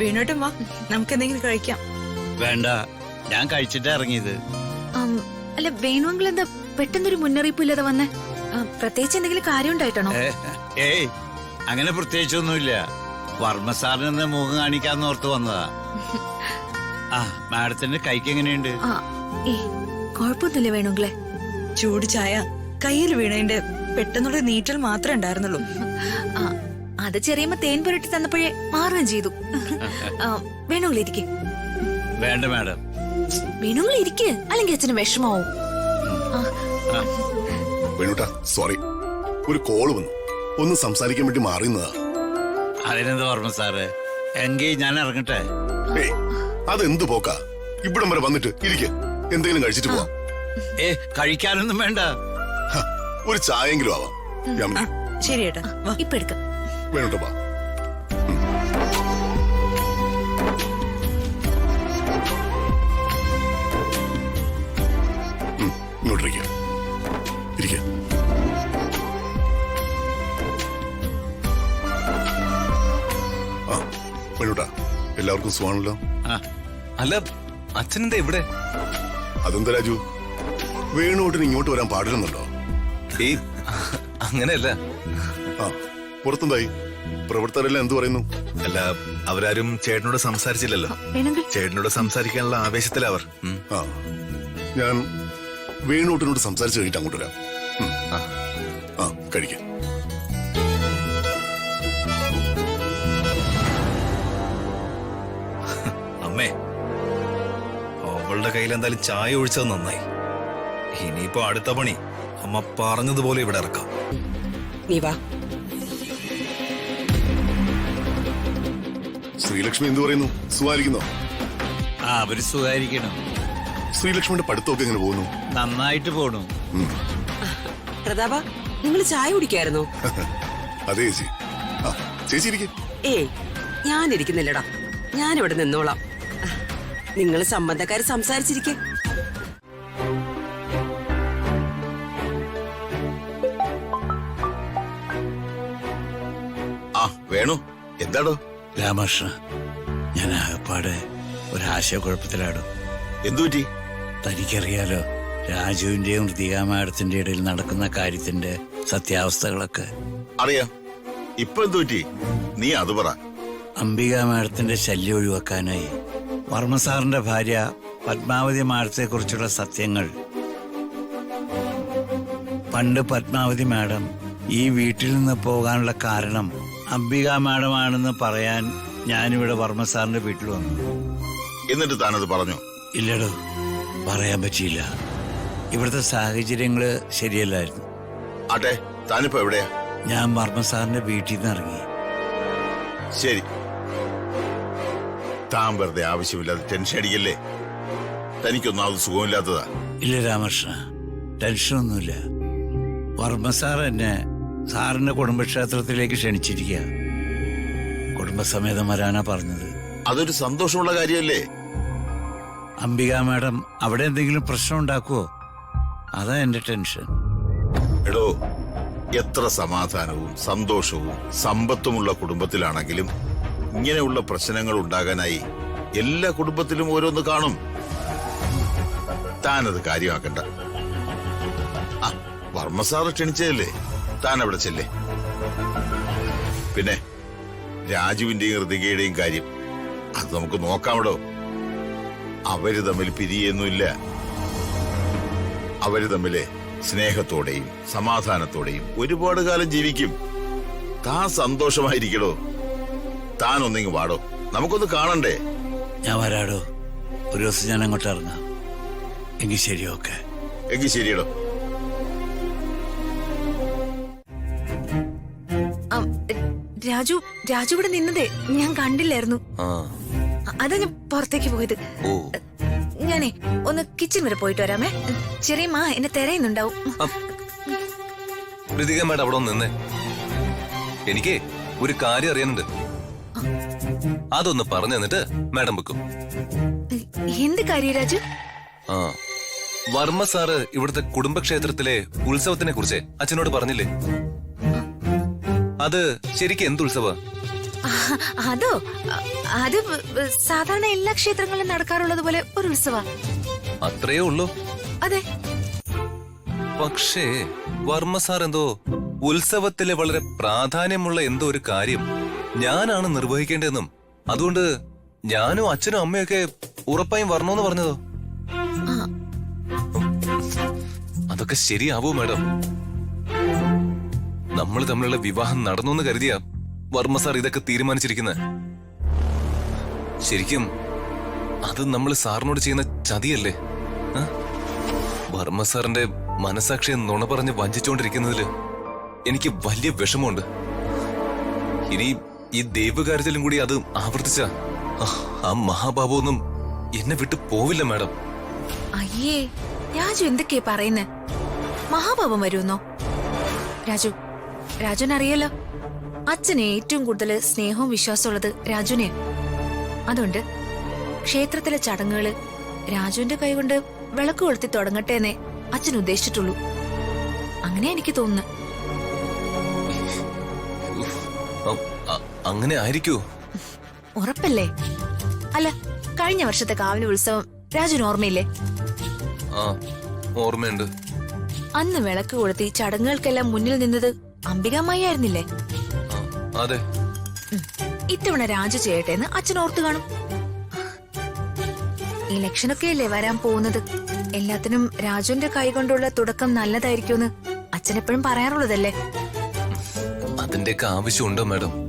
വീണോട്ടും വാ, നമുക്ക് എന്തെങ്കിലും കഴിക്കാം. വേണ്ട, ഞാൻ കഴിച്ചിട്ടാ ഇറങ്ങിയത്. അല്ല വേണുവെങ്കിൽ എന്താ പെട്ടെന്നൊരു മുന്നറിയിപ്പ് ഇല്ലാതെ വന്നേ? പ്രത്യേകിച്ച് എന്തെങ്കിലും കാര്യം ഉണ്ടായിട്ടാണോ? ഏയ്, അങ്ങനെ പ്രത്യേകിച്ചൊന്നുമില്ല. വർമ്മ സാറിന് മുഖം കാണിക്കാന്ന് ഓർത്ത് വന്നതാ. ആ, മാഡത്തിന്റെ കൈക്ക് എങ്ങനെയുണ്ട്? കുഴപ്പമൊന്നുമില്ല വേണുങ്ങളെ. ചൂട് ചായ കയ്യിൽ വീണതിന്റെ പെട്ടെന്നുള്ള നീറ്റൽ മാത്രമേ ഉണ്ടായിരുന്നുള്ളൂ. അത് ചെറിയമ്മ തേൻ പുരട്ടി തന്നപ്പോഴേ മാറുകയും ചെയ്തു. വേണുങ്ങളെ ഇരിക്കെ. വേണ്ട മാഡം, വേണുങ്ങളെ ഇരിക്കെ, അല്ലെങ്കിൽ അച്ഛന് വിഷമാവും. വേണുട്ടാ, സോറി, ഒരു കോള് വന്നു, ഒന്ന് സംസാരിക്കാൻ വേണ്ടി മാറിയുന്നതാ. അതിനെന്താ വർമ്മ സാറ്, എങ്കിൽ ഞാൻ ഇറങ്ങട്ടെ. ഏയ്, അതെന്ത് പോക്കാ? ഇവിടം വരെ വന്നിട്ട് ഇരിക്കെ, എന്തെങ്കിലും കഴിച്ചിട്ട് പോവാം. കഴിക്കാനൊന്നും വേണ്ട, ഒരു ചായെങ്കിലും ആവാം. ശരി ഏട്ടാ, ഇപ്പൊ എടുക്കാം. വേണുട്ടാ, വാ. ഇങ്ങോട്ടിരിക്ക, ഇരിക്ക. ആ, വേണുട്ടാ, എല്ലാവർക്കും സുഖാണല്ലോ? അല്ല, അച്ഛനെന്താ ഇവിടെ? അതെന്താ രാജു, വേണുട്ടിന് ഇങ്ങോട്ട് വരാൻ പാടില്ലെന്നുണ്ടോ? ഏയ്, അങ്ങനെയല്ല. ആ, പുറത്തെന്തായി? പ്രവർത്തകരെല്ലാം എന്തു പറയുന്നു? അല്ല, അവരാരും ചേട്ടനോട് സംസാരിച്ചില്ലല്ലോ. ചേട്ടനോട് സംസാരിക്കാനുള്ള ആവേശത്തിലവർ. ആ, ഞാൻ വേണുട്ടിനോട് സംസാരിച്ചു കഴിഞ്ഞിട്ട് അങ്ങോട്ട് വരാം. ആ, കഴിക്കാം. അമ്മേ, അവളുടെ കയ്യിൽ എന്തായാലും ചായ ഒഴിച്ചത് നന്നായി. ഇനിയിപ്പോ അടുത്ത പണി അമ്മ പറഞ്ഞതുപോലെ ഇവിടെ ഇറക്കാം. നീ വാ. ശ്രീലക്ഷ്മി എന്തു പറയുന്നു? സുഖായിരിക്കുന്നോ? ആ, അവര് സുഖായിരിക്കണം. ശ്രീലക്ഷ്മിയുടെ പഠിത്തമൊക്കെ എങ്ങനെ പോകുന്നു? നന്നായിട്ട് പോണു. പ്രതാപ, നിങ്ങൾ ചായ കുടിക്കായിരുന്നോ? അതെ ചേച്ചി. ആ, ചേച്ചി ഇരിക്കെ. ഏയ്, ഞാനിരിക്കുന്നില്ലടാ, ഞാനിവിടെ നിന്നോളാം. നിങ്ങൾ സംബന്ധക്കാര് സംസാരിച്ചിരിക്കെ. ആ, വേണു, എന്താടോ? രാമകൃഷ്ണ, ഞാൻ ആകപ്പാടെ ഒരാശയക്കുഴപ്പത്തിലാടും. എന്തുപറ്റി? തനിക്കറിയാലോ, രാജുവിന്റെയും ഋതിക മാഡത്തിന്റെ ഇടയിൽ നടക്കുന്ന കാര്യത്തിന്റെ സത്യാവസ്ഥകളൊക്കെ. അറിയാം. ഇപ്പൊ എന്തുപറ്റി? നീ അത് പറ. അംബിക മാഡത്തിന്റെ ശല്യം ഒഴിവാക്കാനായി വർമ്മ സാറിന്റെ ഭാര്യ പത്മാവതി മാഡത്തെ കുറിച്ചുള്ള സത്യങ്ങൾ പണ്ട് പത്മാവതി മാഡം ഈ വീട്ടിൽ നിന്ന് പോകാനുള്ള കാരണം അംബിക മാഡമാണെന്ന് പറയാൻ ഞാനിവിടെ വർമ്മ സാറിന്റെ വീട്ടിൽ വന്നു. എന്നിട്ട് താനത് പറഞ്ഞു? ഇല്ലടോ, പറയാൻ പറ്റിയില്ല. ഇവിടുത്തെ സാഹചര്യങ്ങള് ശരിയല്ലായിരുന്നു. ആട്ടെ, താനിപ്പോ എവിടെയാ? ഞാൻ വർമ്മ സാറിന്റെ വീട്ടിൽ നിന്ന് ഇറങ്ങി. ശരി, താൻ വെറുതെ ആവശ്യമില്ലാതെ ടെൻഷൻ അടിക്കല്ലേ. തനിക്കൊന്നാമത് സുഖമില്ലാത്തതാ. ഇല്ല രാമകൃഷ്ണ, ടെൻഷനൊന്നുമില്ല. വർമ്മ സാർ എന്നെ സാറിന്റെ കുടുംബക്ഷേത്രത്തിലേക്ക് ക്ഷണിച്ചിരിക്കുക. കുടുംബസമേതം വരാനാ പറഞ്ഞത്. അതൊരു സന്തോഷമുള്ള കാര്യമല്ലേ? അംബിക മാഡം അവിടെ എന്തെങ്കിലും പ്രശ്നം ഉണ്ടാക്കുവോ? അതാ എന്റെ ടെൻഷൻ. എടോ, എത്ര സമാധാനവും സന്തോഷവും സമ്പത്തുമുള്ള കുടുംബത്തിലാണെങ്കിലും ഇങ്ങനെയുള്ള പ്രശ്നങ്ങൾ ഉണ്ടാകാനായി എല്ലാ കുടുംബത്തിലും ഓരോന്ന് കാണും. താനത് കാര്യമാക്കണ്ട. ആ, വർമ്മ സാറ് ക്ഷണിച്ചതല്ലേ, താൻ അവിടെ ചെല്ലേ. പിന്നെ രാജുവിന്റെയും ഋതികയുടെയും കാര്യം അത് നമുക്ക് നോക്കാമടോ. അവര് തമ്മിൽ പിരിയൊന്നുമില്ല. അവര് തമ്മില് സ്നേഹത്തോടെയും സമാധാനത്തോടെയും ഒരുപാട് കാലം ജീവിക്കും. താൻ സന്തോഷമായിരിക്കടോ. താൻ ഒന്നിങ്ങ് വാടോ, നമുക്കൊന്ന് കാണണ്ടേ? ഞാൻ വരാടോ, ഒരു ദിവസം ഞാൻ അങ്ങോട്ട് ഇറങ്ങാം. എങ്കിൽ ശരി, ഓക്കെ. എങ്കിൽ ശരിയടോ. രാജു ഇവിടെ നിന്നതേ ഞാൻ കണ്ടില്ലായിരുന്നു. അതാ ഞാൻ പുറത്തേക്ക് പോയത്. ഞാനേ ഒന്ന് കിച്ചൺ വരെ പോയിട്ട് വരാമേ. ചെറിയമ്മ എന്നെ തിരയുന്നുണ്ടാവും. ഋതിക മാഡം അവിടെ നിന്നേ, എനിക്ക് ഒരു കാര്യം അറിയാനുണ്ട്. അതൊന്ന് പറഞ്ഞു തന്നിട്ട് മാഡം വെക്കും. എന്ത് കാര്യം രാജു? വർമ്മ സാറ് ഇവിടുത്തെ കുടുംബക്ഷേത്രത്തിലെ ഉത്സവത്തിനെ കുറിച്ച് അച്ഛനോട് പറഞ്ഞില്ലേ? അത് ശരിക്കും എന്ത് ഉത്സവ? അതോ, അത് സാധാരണ എല്ലാ ക്ഷേത്രങ്ങളിലും നടക്കാറുള്ളത് പോലെ ഒരു ഉത്സവ. അത്രയേ ഉള്ളൂ. അതെ. പക്ഷേ വർമ്മ സാർ എന്തോ ഉത്സവത്തിലെ വളരെ പ്രാധാന്യമുള്ള എന്തോ ഒരു കാര്യം ഞാനാണ് നിർവഹിക്കേണ്ടതെന്നും അതുകൊണ്ട് ഞാനും അച്ഛനും അമ്മയൊക്കെ ഉറപ്പായും വരണമെന്ന് പറഞ്ഞതോ? അതൊക്കെ ശരിയാവോ മാഡം? നമ്മൾ തമ്മിലുള്ള വിവാഹം നടന്നു എന്ന് കരുതിയാ വർമ്മ സാർ ഇതൊക്കെ തീരുമാനിച്ചിരിക്കുന്നത്. ശരിക്കും അത് നമ്മൾ സാറിനോട് ചെയ്യുന്ന ചതിയല്ലേ? വർമ്മ സാറിന്റെ മനസാക്ഷിയെ നുണ പറഞ്ഞ് വഞ്ചിച്ചുകൊണ്ടിരിക്കുന്നതില് എനിക്ക് വലിയ വിഷമമുണ്ട്. ഇനി ഈ ദൈവകാര്യത്തിലും കൂടി അത് ആവർത്തിച്ച ആ മഹാബാബു എന്നെ വിട്ടു പോവില്ല മാഡം. അയ്യേ, രാജു എന്തൊക്കെയാ പറയുന്നേ? മഹാപാപം വരുമെന്നോ? രാജുവിനറിയാലോ, അച്ഛന് ഏറ്റവും കൂടുതൽ സ്നേഹവും വിശ്വാസമുള്ളത് രാജുവിനെ. അതുകൊണ്ട് ക്ഷേത്രത്തിലെ ചടങ്ങുകള് രാജുവിന്റെ കൈകൊണ്ട് വിളക്ക് കൊളുത്തി തുടങ്ങട്ടെ എന്നേ അച്ഛൻ ഉദ്ദേശിച്ചിട്ടുള്ളൂ. അങ്ങനെ എനിക്ക് തോന്നുന്നു. അങ്ങനെ ആയിരിക്കൂ? ഉറപ്പല്ലേ? അല്ല, കഴിഞ്ഞ വർഷത്തെ കാവിലെ ഉത്സവം രാജുവിന് ഓർമ്മയില്ലേ? ആ, ഓർമ്മയുണ്ട്. അന്ന് വിളക്ക് കൊളുത്തി ചടങ്ങുകൾക്കെല്ലാം മുന്നിൽ നിന്നത് അംബികാമായി ആയിരുന്നില്ലേ? അതെ. ഇത്തവണ രാജു ചെയ്യട്ടെ എന്ന് അച്ഛൻ ഓർത്തു കാണും. ഇലക്ഷനൊക്കെ അല്ലേ വരാൻ പോകുന്നത്. എല്ലാത്തിനും രാജുവിന്റെ കൈകൊണ്ടുള്ള തുടക്കം നല്ലതായിരിക്കുമെന്ന് അച്ഛൻ എപ്പോഴും പറയാറുള്ളതല്ലേ. അതിന്റെയൊക്കെ ആവശ്യമുണ്ടോ മാഡം?